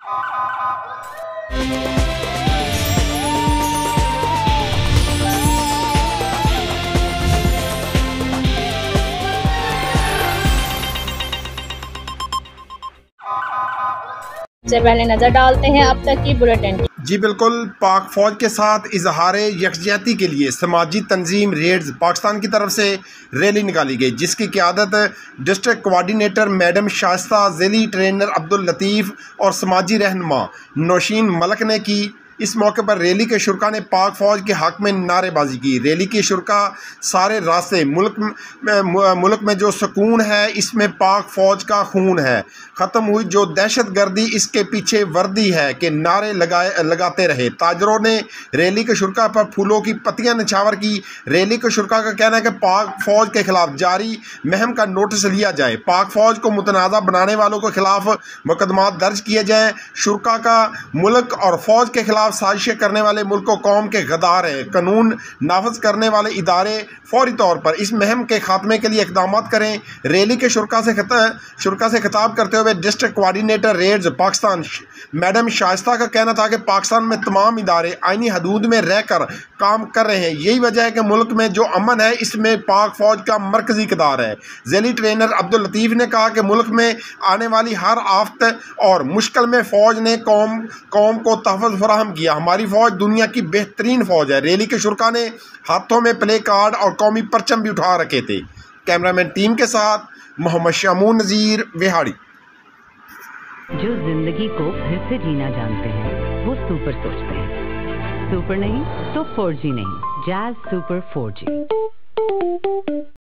से पहले नजर डालते हैं अब तक की बुलेटिन की। जी बिल्कुल, पाक फौज के साथ इजहार यकजहती के लिए समाजी तंजीम रेड्स पाकिस्तान की तरफ से रैली निकाली गई, जिसकी क़यादत डिस्ट्रिक्ट कोऑर्डिनेटर मैडम शाइस्ता, ज़िली ट्रेनर अब्दुल लतीफ़ और समाजी रहनुमा नौशीन मलक ने की। इस मौके पर रैली के शुरका ने पाक फ़ौज के हक़ में नारेबाजी की। रैली के शुरका सारे रास्ते मुल्क में जो सुकून है इसमें पाक फ़ौज का खून है, ख़त्म हुई जो दहशत गर्दी इसके पीछे वर्दी है के नारे लगाते रहे। ताजरों ने रैली के शुरका पर फूलों की पत्तियां निछावर की। रैली के शुरका का कहना है कि पाक फ़ौज के खिलाफ जारी मुहिम का नोटिस लिया जाए, पाक फ़ौज को मुतनाज़ा बनाने वालों के खिलाफ मुकदमा दर्ज किए जाएँ। शुरका का मुल्क और फ़ौज के खिलाफ साजिशें करने वाले मुल्क व कौम के गद्दार हैं, कानून नाफज करने वाले इदारे फौरी तौर पर इस मुहिम के खात्मे के लिए इक़दाम करें। रैली के शुरका से खिताब करते हुए डिस्ट्रिक्ट कोऑर्डिनेटर रेड्स पाकिस्तान मैडम शाइस्ता का कहना था कि पाकिस्तान में तमाम इदारे आईनी हदूद में रहकर काम कर रहे हैं। यही वजह है कि मुल्क में जो अमन है इसमें पाक फ़ौज का मरकजी किरदार है। ज़िली ट्रेनर अब्दुल लतीफ़ ने कहा कि मुल्क में आने वाली हर आफत और मुश्किल में फ़ौज ने कौम को तहफ़्फ़ुज़ फराहम किया। हमारी फ़ौज दुनिया की बेहतरीन फ़ौज है। रैली के शुरका ने हाथों में प्ले कार्ड और कौमी परचम भी उठा रखे थे। कैमरामैन टीम के साथ मोहम्मद शामून नज़ीर, विहाड़ी। जो जिंदगी को फिर से जीना जानते हैं वो सुपर सोचते हैं। सुपर नहीं तो 4G नहीं, जैज़ सुपर 4G।